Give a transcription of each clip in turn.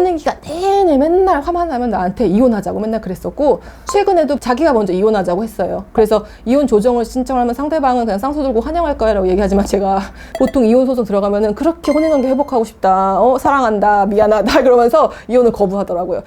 혼인기간 내내 맨날 화만 나면 나한테 이혼하자고 맨날 그랬었고, 최근에도 자기가 먼저 이혼하자고 했어요. 그래서 이혼 조정을 신청하면 상대방은 그냥 쌍수 들고 환영할 거야 라고 얘기하지만, 제가 보통 이혼 소송 들어가면은 그렇게 혼인관계 회복하고 싶다, 사랑한다, 미안하다 그러면서 이혼을 거부하더라고요.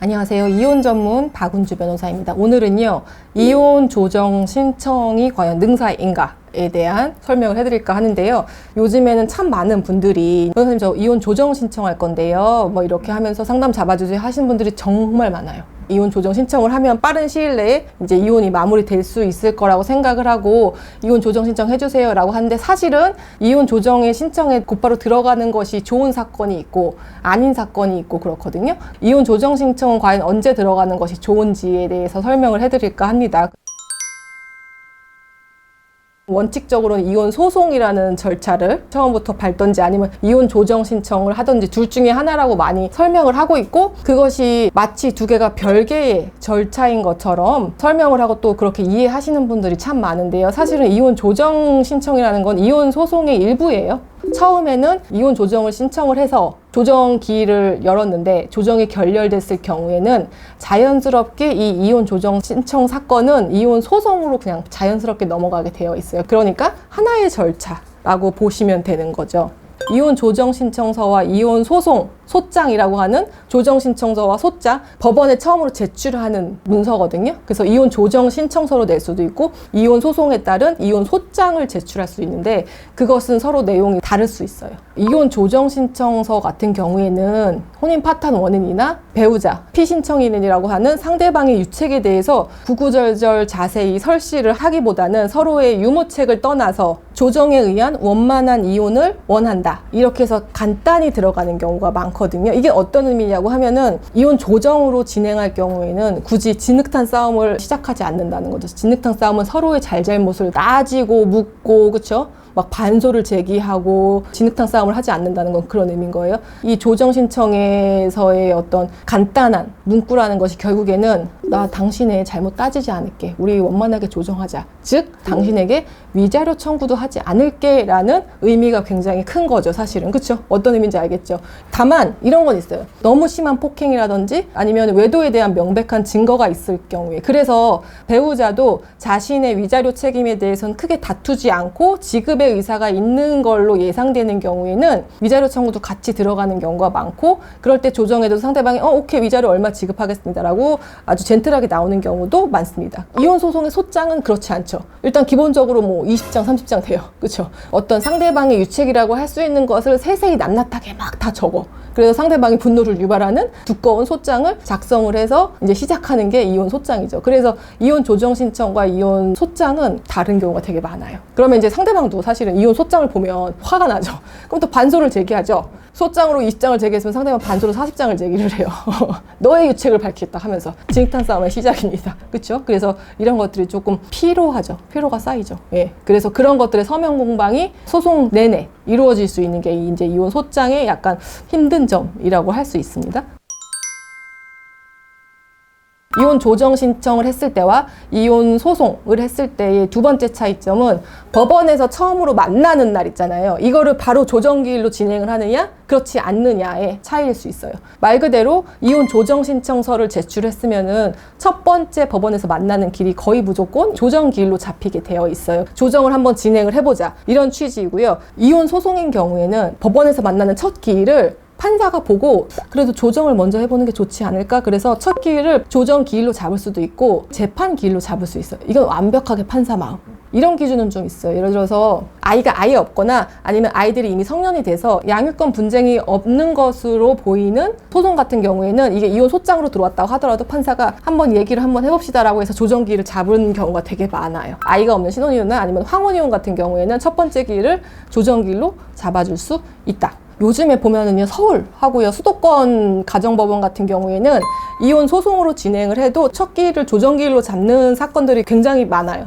안녕하세요. 이혼 전문 박은주 변호사입니다. 오늘은요, 이혼 조정 신청이 과연 능사인가에 대한 설명을 해드릴까 하는데요. 요즘에는 참 많은 분들이 변호사님 저 이혼 조정 신청할 건데요, 뭐 이렇게 하면서 상담 잡아주세요 하시는 분들이 정말 많아요. 이혼 조정 신청을 하면 빠른 시일 내에 이제 이혼이 마무리될 수 있을 거라고 생각을 하고 이혼 조정 신청해주세요 라고 하는데, 사실은 이혼 조정의 신청에 곧바로 들어가는 것이 좋은 사건이 있고 아닌 사건이 있고 그렇거든요. 이혼 조정 신청은 과연 언제 들어가는 것이 좋은지에 대해서 설명을 해드릴까 합니다. 원칙적으로는 이혼 소송이라는 절차를 처음부터 밟던지 아니면 이혼 조정 신청을 하던지 둘 중에 하나라고 많이 설명을 하고 있고, 그것이 마치 두 개가 별개의 절차인 것처럼 설명을 하고 또 그렇게 이해하시는 분들이 참 많은데요. 사실은 이혼 조정 신청이라는 건 이혼 소송의 일부예요. 처음에는 이혼 조정을 신청을 해서 조정 기일을 열었는데 조정이 결렬됐을 경우에는 자연스럽게 이 이혼 조정 신청 사건은 이혼 소송으로 그냥 자연스럽게 넘어가게 되어 있어요. 그러니까 하나의 절차라고 보시면 되는 거죠. 이혼 조정 신청서와 이혼 소송, 소장이라고 하는 조정 신청서와 소장, 법원에 처음으로 제출하는 문서거든요. 그래서 이혼 조정 신청서로 낼 수도 있고 이혼 소송에 따른 이혼 소장을 제출할 수 있는데, 그것은 서로 내용이 다를 수 있어요. 이혼 조정 신청서 같은 경우에는 혼인 파탄 원인이나 배우자, 피신청인이라고 하는 상대방의 유책에 대해서 구구절절 자세히 설시를 하기보다는 서로의 유무책을 떠나서 조정에 의한 원만한 이혼을 원한다, 이렇게 해서 간단히 들어가는 경우가 많거든요. 이게 어떤 의미냐고 하면은, 이혼 조정으로 진행할 경우에는 굳이 진흙탕 싸움을 시작하지 않는다는 거죠. 진흙탕 싸움은 서로의 잘잘못을 따지고 묻고, 그쵸? 막 반소를 제기하고 진흙탕 싸움을 하지 않는다는 건 그런 의미인 거예요. 이 조정 신청에서의 어떤 간단한 문구라는 것이 결국에는 나 당신의 잘못 따지지 않을게, 우리 원만하게 조정하자, 즉 당신에게 위자료 청구도 하지 않을게 라는 의미가 굉장히 큰 거죠, 사실은. 그쵸? 어떤 의미인지 알겠죠? 다만 이런 건 있어요. 너무 심한 폭행이라든지 아니면 외도에 대한 명백한 증거가 있을 경우에, 그래서 배우자도 자신의 위자료 책임에 대해서는 크게 다투지 않고 지급의 의사가 있는 걸로 예상되는 경우에는 위자료 청구도 같이 들어가는 경우가 많고, 그럴 때 조정에도 상대방이 오케이 위자료 얼마 지급하겠습니다 라고 아주 젠틀하게 나오는 경우도 많습니다. 이혼 소송의 소장은 그렇지 않죠. 일단 기본적으로 뭐 20장 30장 돼요. 그렇죠? 어떤 상대방의 유책이라고 할 수 있는 것을 세세히 낱낱하게 막 다 적어. 그래서 상대방이 분노를 유발하는 두꺼운 소장을 작성을 해서 이제 시작하는 게 이혼 소장이죠. 그래서 이혼 조정 신청과 이혼 소장은 다른 경우가 되게 많아요. 그러면 이제 상대방도 사실은 이혼 소장을 보면 화가 나죠. 그럼 또 반소를 제기하죠. 소장으로 20장을 제기했으면 상대방 반소로 40장을 제기를 해요. 너의 유책을 밝히겠다 하면서 진흙탕 싸움의 시작입니다. 그렇죠? 그래서 이런 것들이 조금 피로하죠. 피로가 쌓이죠. 예. 그래서 그런 것들의 서면 공방이 소송 내내 이루어질 수 있는 게 이제 이혼 소장의 약간 힘든 점이라고 할 수 있습니다. 이혼 조정 신청을 했을 때와 이혼 소송을 했을 때의 두 번째 차이점은, 법원에서 처음으로 만나는 날 있잖아요. 이거를 바로 조정기일로 진행을 하느냐 그렇지 않느냐의 차이일 수 있어요. 말 그대로 이혼 조정 신청서를 제출했으면은 첫 번째 법원에서 만나는 길이 거의 무조건 조정기일로 잡히게 되어 있어요. 조정을 한번 진행을 해보자, 이런 취지이고요. 이혼 소송인 경우에는 법원에서 만나는 첫 기일을 판사가 보고 그래도 조정을 먼저 해보는 게 좋지 않을까, 그래서 첫 기일을 조정 기일로 잡을 수도 있고 재판 기일로 잡을 수 있어요. 이건 완벽하게 판사 마음. 이런 기준은 좀 있어요. 예를 들어서 아이가 아예 없거나 아니면 아이들이 이미 성년이 돼서 양육권 분쟁이 없는 것으로 보이는 소송 같은 경우에는 이게 이혼 소장으로 들어왔다고 하더라도 판사가 한번 얘기를 한번 해봅시다라고 해서 조정 기일을 잡은 경우가 되게 많아요. 아이가 없는 신혼이혼이나 아니면 황혼이혼 같은 경우에는 첫 번째 기일을 조정 기일로 잡아줄 수 있다. 요즘에 보면은요, 서울하고요, 수도권 가정법원 같은 경우에는 이혼 소송으로 진행을 해도 첫 기일을 조정 기일로 잡는 사건들이 굉장히 많아요.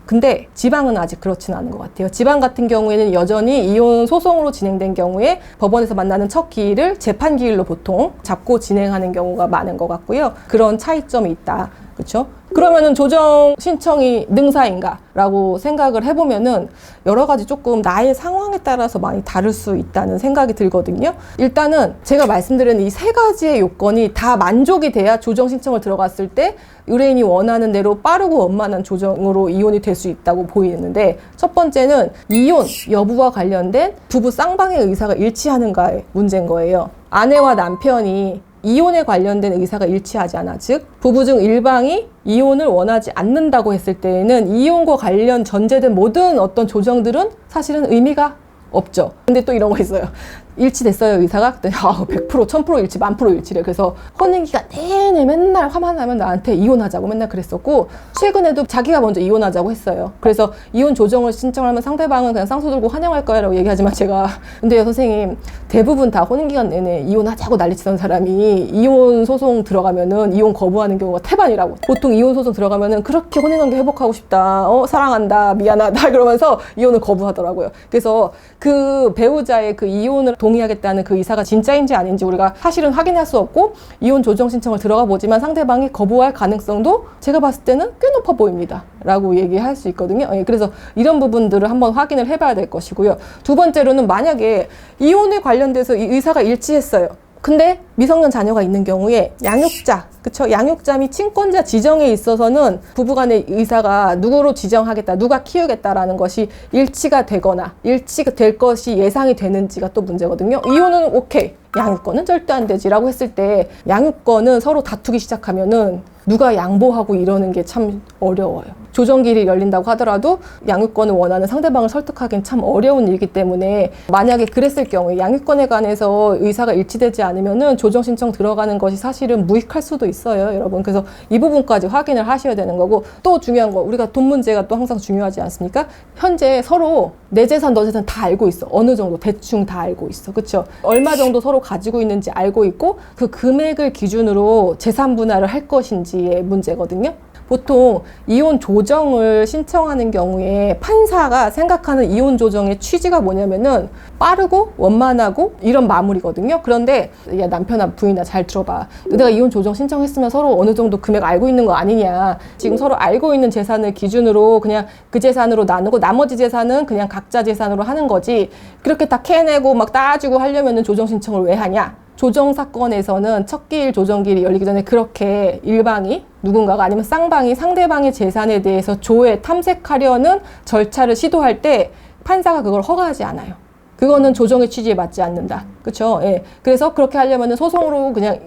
근데 지방은 아직 그렇지는 않은 것 같아요. 지방 같은 경우에는 여전히 이혼 소송으로 진행된 경우에 법원에서 만나는 첫 기일을 재판 기일로 보통 잡고 진행하는 경우가 많은 것 같고요. 그런 차이점이 있다. 그렇죠? 그러면은 조정 신청이 능사인가? 라고 생각을 해보면은 여러 가지 조금 나의 상황에 따라서 많이 다를 수 있다는 생각이 들거든요. 일단은 제가 말씀드린 이 세 가지의 요건이 다 만족이 돼야 조정 신청을 들어갔을 때 의뢰인이 원하는 대로 빠르고 원만한 조정으로 이혼이 될 수 있다고 보이는데, 첫 번째는 이혼 여부와 관련된 부부 쌍방의 의사가 일치하는가의 문제인 거예요. 아내와 남편이 이혼에 관련된 의사가 일치하지 않아, 즉 부부 중 일방이 이혼을 원하지 않는다고 했을 때에는 이혼과 관련 전제된 모든 어떤 조정들은 사실은 의미가 없죠. 근데 또 이런 거 있어요. 일치됐어요, 의사가? 100%, 1000% 일치, 10,000% 일치래. 그래서 혼인기간 내내 맨날 화만 나면 나한테 이혼하자고 맨날 그랬었고, 최근에도 자기가 먼저 이혼하자고 했어요. 그래서 이혼 조정을 신청하면 상대방은 그냥 쌍수 들고 환영할 거야 라고 얘기하지만 제가, 근데요 선생님, 대부분 다 혼인기간 내내 이혼하자고 난리치던 사람이 이혼 소송 들어가면은 이혼 거부하는 경우가 태반이라고. 보통 이혼 소송 들어가면은 그렇게 혼인관계 회복하고 싶다, 사랑한다, 미안하다 그러면서 이혼을 거부하더라고요. 그래서 그 배우자의 그 이혼을 동의하겠다는 그 의사가 진짜인지 아닌지 우리가 사실은 확인할 수 없고, 이혼 조정 신청을 들어가 보지만 상대방이 거부할 가능성도 제가 봤을 때는 꽤 높아 보입니다 라고 얘기할 수 있거든요. 그래서 이런 부분들을 한번 확인을 해봐야 될 것이고요. 두 번째로는 만약에 이혼에 관련돼서 이 의사가 일치했어요. 근데 미성년 자녀가 있는 경우에 양육자, 그쵸? 양육자 및 친권자 지정에 있어서는 부부간의 의사가 누구로 지정하겠다, 누가 키우겠다라는 것이 일치가 되거나 일치가 될 것이 예상이 되는지가 또 문제거든요. 이혼은 오케이, 양육권은 절대 안 되지라고 했을 때, 양육권은 서로 다투기 시작하면은 누가 양보하고 이러는 게 참 어려워요. 조정길이 열린다고 하더라도 양육권을 원하는 상대방을 설득하기는 참 어려운 일이기 때문에, 만약에 그랬을 경우에 양육권에 관해서 의사가 일치되지 않으면은 조정 신청 들어가는 것이 사실은 무익할 수도 있어요, 여러분. 그래서 이 부분까지 확인을 하셔야 되는 거고, 또 중요한 거, 우리가 돈 문제가 또 항상 중요하지 않습니까? 현재 서로 내 재산, 너 재산 다 알고 있어. 어느 정도 대충 다 알고 있어, 그쵸? 얼마 정도 서로 가지고 있는지 알고 있고, 그 금액을 기준으로 재산 분할을 할 것인지의 문제거든요. 보통 이혼 조정을 신청하는 경우에 판사가 생각하는 이혼 조정의 취지가 뭐냐면은 빠르고 원만하고 이런 마무리거든요. 그런데 야, 남편아 부인아 잘 들어봐. 내가 이혼 조정 신청했으면 서로 어느 정도 금액 알고 있는 거 아니냐. 지금 서로 알고 있는 재산을 기준으로 그냥 그 재산으로 나누고 나머지 재산은 그냥 각자 재산으로 하는 거지. 그렇게 다 캐내고 막 따지고 하려면은 조정 신청을 왜 하냐. 조정 사건에서는 첫 기일 조정기일이 열리기 전에 그렇게 일방이 누군가가 아니면 쌍방이 상대방의 재산에 대해서 조회, 탐색하려는 절차를 시도할 때 판사가 그걸 허가하지 않아요. 그거는 조정의 취지에 맞지 않는다. 그쵸? 예. 그래서 그렇게 하려면 소송으로 그냥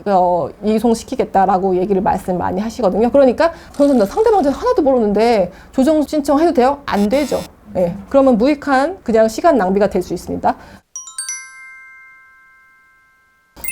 이송시키겠다라고 얘기를 말씀 많이 하시거든요. 그러니까 선생님, 나 상대방 재산 하나도 모르는데 조정 신청해도 돼요? 안 되죠. 예. 그러면 무익한 그냥 시간 낭비가 될 수 있습니다.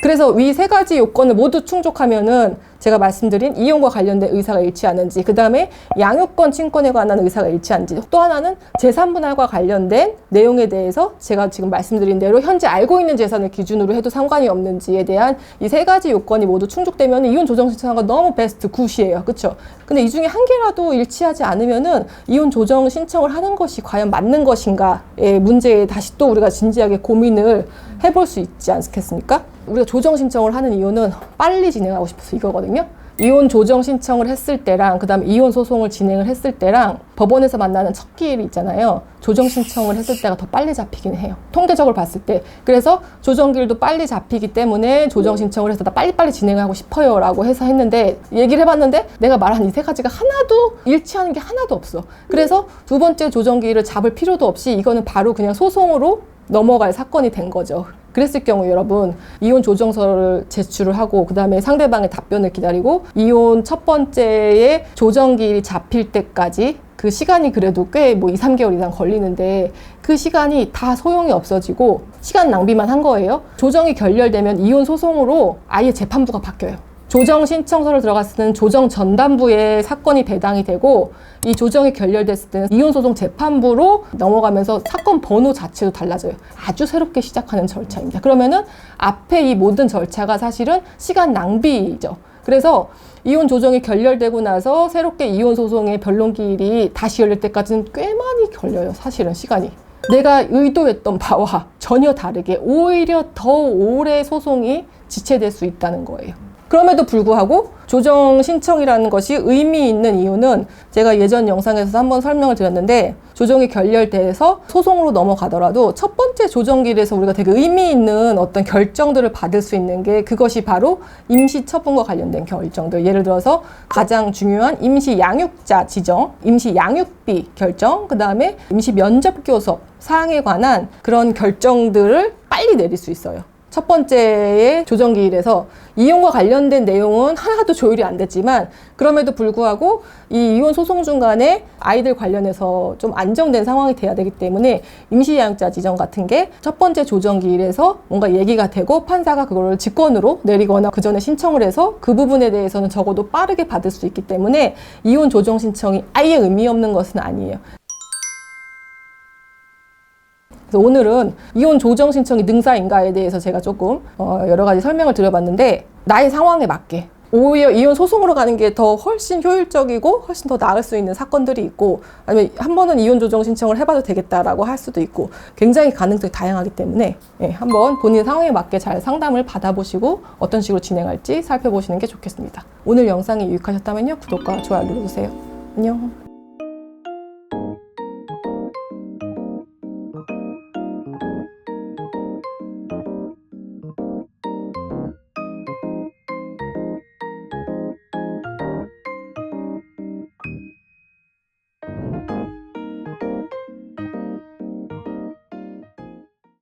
그래서 위 세 가지 요건을 모두 충족하면은 제가 말씀드린 이혼과 관련된 의사가 일치하는지, 그 다음에 양육권 친권에 관한 의사가 일치하는지, 또 하나는 재산 분할과 관련된 내용에 대해서 제가 지금 말씀드린 대로 현재 알고 있는 재산을 기준으로 해도 상관이 없는지에 대한 이 세 가지 요건이 모두 충족되면 이혼 조정 신청한 거 너무 베스트 굿이에요. 그쵸? 근데 이 중에 한 개라도 일치하지 않으면은 이혼 조정 신청을 하는 것이 과연 맞는 것인가의 문제에 다시 또 우리가 진지하게 고민을 해볼 수 있지 않겠습니까? 우리가 조정 신청을 하는 이유는 빨리 진행하고 싶어서 이거거든요. 이혼 조정 신청을 했을 때랑 그 다음에 이혼 소송을 진행을 했을 때랑 법원에서 만나는 첫 기일이 있잖아요. 조정 신청을 했을 때가 더 빨리 잡히긴 해요. 통계적으로 봤을 때. 그래서 조정기일도 빨리 잡히기 때문에 조정 신청을 해서 나 빨리빨리 진행하고 싶어요 라고 해서 했는데, 얘기를 해봤는데 내가 말한 이 세 가지가 하나도 일치하는 게 하나도 없어. 그래서 두 번째 조정기일을 잡을 필요도 없이 이거는 바로 그냥 소송으로 넘어갈 사건이 된 거죠. 그랬을 경우 여러분, 이혼 조정서를 제출을 하고 그 다음에 상대방의 답변을 기다리고 이혼 첫 번째의 조정기일이 잡힐 때까지 그 시간이 그래도 꽤 뭐 2, 3개월 이상 걸리는데, 그 시간이 다 소용이 없어지고 시간 낭비만 한 거예요. 조정이 결렬되면 이혼 소송으로 아예 재판부가 바뀌어요. 조정 신청서를 들어갔을 때는 조정 전담부에 사건이 배당이 되고, 이 조정이 결렬됐을 때는 이혼소송 재판부로 넘어가면서 사건 번호 자체도 달라져요. 아주 새롭게 시작하는 절차입니다. 그러면은 앞에 이 모든 절차가 사실은 시간 낭비죠. 그래서 이혼 조정이 결렬되고 나서 새롭게 이혼 소송의 변론기일이 다시 열릴 때까지는 꽤 많이 걸려요. 사실은 시간이. 내가 의도했던 바와 전혀 다르게 오히려 더 오래 소송이 지체될 수 있다는 거예요. 그럼에도 불구하고 조정 신청이라는 것이 의미 있는 이유는 제가 예전 영상에서 한번 설명을 드렸는데, 조정이 결렬돼서 소송으로 넘어가더라도 첫 번째 조정기일에서 우리가 되게 의미 있는 어떤 결정들을 받을 수 있는 게, 그것이 바로 임시 처분과 관련된 결정들. 예를 들어서 가장 중요한 임시 양육자 지정, 임시 양육비 결정, 그 다음에 임시 면접 교섭 사항에 관한 그런 결정들을 빨리 내릴 수 있어요. 첫 번째의 조정기일에서 이혼과 관련된 내용은 하나도 조율이 안 됐지만, 그럼에도 불구하고 이 이혼 소송 중간에 아이들 관련해서 좀 안정된 상황이 돼야 되기 때문에 임시양육자 지정 같은 게 첫 번째 조정기일에서 뭔가 얘기가 되고 판사가 그걸 직권으로 내리거나 그 전에 신청을 해서 그 부분에 대해서는 적어도 빠르게 받을 수 있기 때문에 이혼 조정 신청이 아예 의미 없는 것은 아니에요. 그래서 오늘은 이혼 조정 신청이 능사인가에 대해서 제가 조금 여러 가지 설명을 드려봤는데, 나의 상황에 맞게 오히려 이혼 소송으로 가는 게 더 훨씬 효율적이고 훨씬 더 나을 수 있는 사건들이 있고, 아니면 한 번은 이혼 조정 신청을 해봐도 되겠다라고 할 수도 있고, 굉장히 가능성이 다양하기 때문에 한번 본인 상황에 맞게 잘 상담을 받아보시고 어떤 식으로 진행할지 살펴보시는 게 좋겠습니다. 오늘 영상이 유익하셨다면요, 구독과 좋아요 눌러주세요. 안녕.